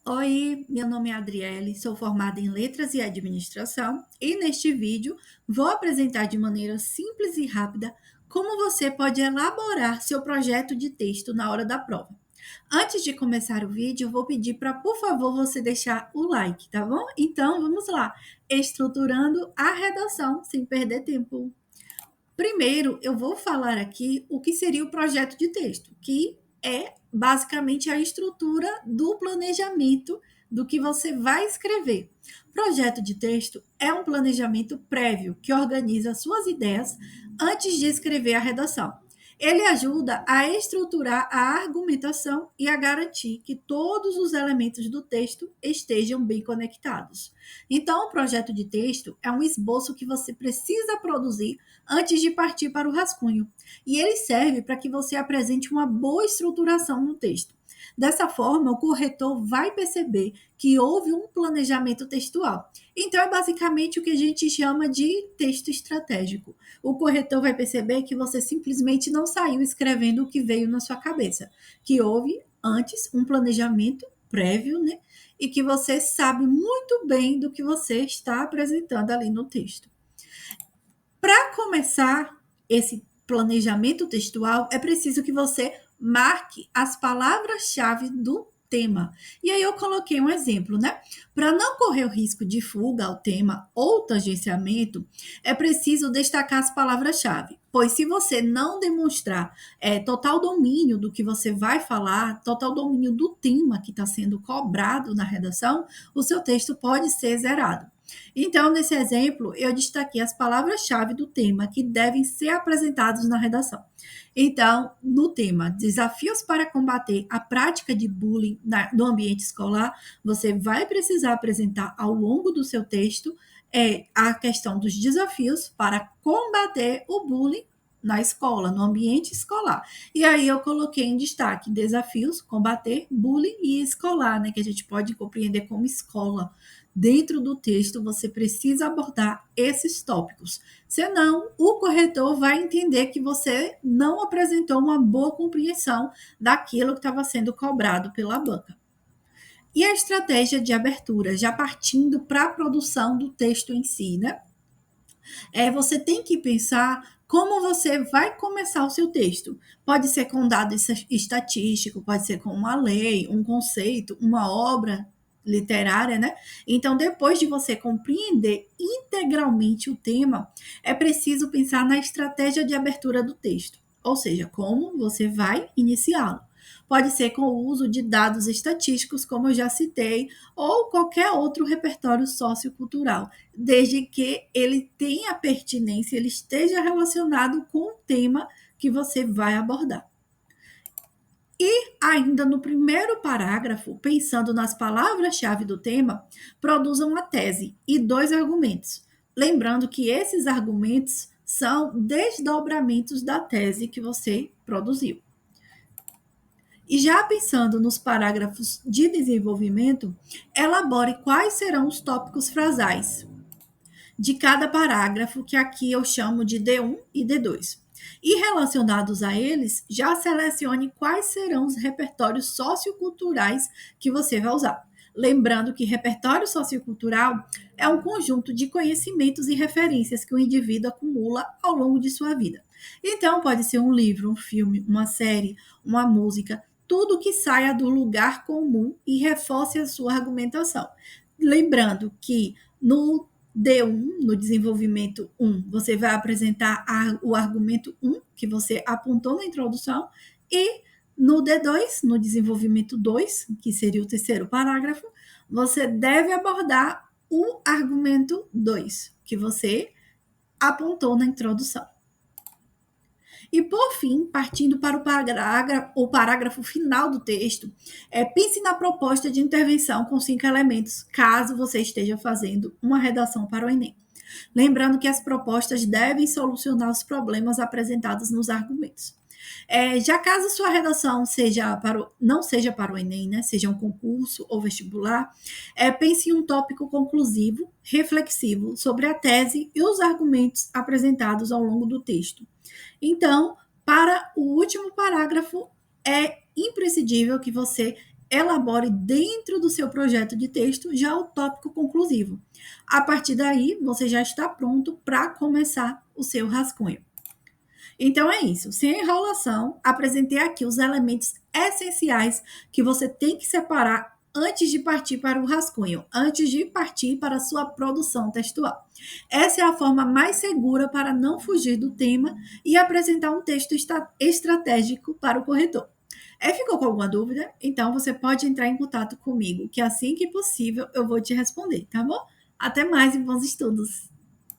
Oi, meu nome é Adriele, sou formada em Letras e Administração e neste vídeo vou apresentar de maneira simples e rápida como você pode elaborar seu projeto de texto na hora da prova. Antes de começar o vídeo, vou pedir para, por favor, você deixar o like, tá bom? Então, vamos lá, estruturando a redação sem perder tempo. Primeiro, eu vou falar aqui o que seria o projeto de texto, que é basicamente a estrutura do planejamento do que você vai escrever. Projeto de texto é um planejamento prévio que organiza suas ideias antes de escrever a redação. Ele ajuda a estruturar a argumentação e a garantir que todos os elementos do texto estejam bem conectados. Então, o projeto de texto é um esboço que você precisa produzir antes de partir para o rascunho. E ele serve para que você apresente uma boa estruturação no texto. Dessa forma, o corretor vai perceber que houve um planejamento textual. Então, é basicamente o que a gente chama de texto estratégico. O corretor vai perceber que você simplesmente não saiu escrevendo o que veio na sua cabeça, que houve antes um planejamento prévio, né? E que você sabe muito bem do que você está apresentando ali no texto. Para começar esse planejamento textual, é preciso que você marque as palavras-chave do tema. E aí eu coloquei um exemplo, né? Para não correr o risco de fuga ao tema ou tangenciamento, é preciso destacar as palavras-chave. Pois se você não demonstrar total domínio do que você vai falar, total domínio do tema que está sendo cobrado na redação, o seu texto pode ser zerado. Então, nesse exemplo, eu destaquei as palavras-chave do tema que devem ser apresentadas na redação. Então, no tema Desafios para combater a prática de bullying no ambiente escolar, você vai precisar apresentar ao longo do seu texto a questão dos desafios para combater o bullying na escola, no ambiente escolar. E aí eu coloquei em destaque desafios, combater bullying e escolar, né, que a gente pode compreender como escola. Dentro do texto, você precisa abordar esses tópicos. Senão, o corretor vai entender que você não apresentou uma boa compreensão daquilo que estava sendo cobrado pela banca. E a estratégia de abertura, já partindo para a produção do texto em si, né? Você tem que pensar como você vai começar o seu texto. Pode ser com dado estatístico, pode ser com uma lei, um conceito, uma obra literária, né? Então, depois de você compreender integralmente o tema, é preciso pensar na estratégia de abertura do texto, ou seja, como você vai iniciá-lo. Pode ser com o uso de dados estatísticos, como eu já citei, ou qualquer outro repertório sociocultural, desde que ele tenha pertinência, ele esteja relacionado com o tema que você vai abordar. E ainda no primeiro parágrafo, pensando nas palavras-chave do tema, produza uma tese e dois argumentos. Lembrando que esses argumentos são desdobramentos da tese que você produziu. E já pensando nos parágrafos de desenvolvimento, elabore quais serão os tópicos frasais de cada parágrafo, que aqui eu chamo de D1 e D2. E relacionados a eles, já selecione quais serão os repertórios socioculturais que você vai usar. Lembrando que repertório sociocultural é um conjunto de conhecimentos e referências que o indivíduo acumula ao longo de sua vida. Então, pode ser um livro, um filme, uma série, uma música, tudo que saia do lugar comum e reforce a sua argumentação. Lembrando que no D1, no desenvolvimento 1, você vai apresentar o argumento 1, que você apontou na introdução, e no D2, no desenvolvimento 2, que seria o terceiro parágrafo, você deve abordar o argumento 2, que você apontou na introdução. E, por fim, partindo para o parágrafo final do texto, pense na proposta de intervenção com 5 elementos, caso você esteja fazendo uma redação para o Enem. Lembrando que as propostas devem solucionar os problemas apresentados nos argumentos. Já caso sua redação não seja para o Enem, né, seja um concurso ou vestibular, pense em um tópico conclusivo, reflexivo sobre a tese e os argumentos apresentados ao longo do texto. Então, para o último parágrafo, é imprescindível que você elabore dentro do seu projeto de texto já o tópico conclusivo. A partir daí, você já está pronto para começar o seu rascunho. Então é isso. Sem enrolação, apresentei aqui os elementos essenciais que você tem que separar antes de partir para o rascunho, antes de partir para a sua produção textual. Essa é a forma mais segura para não fugir do tema e apresentar um texto estratégico para o corretor. Ficou com alguma dúvida? Então você pode entrar em contato comigo, que assim que possível eu vou te responder, tá bom? Até mais e bons estudos!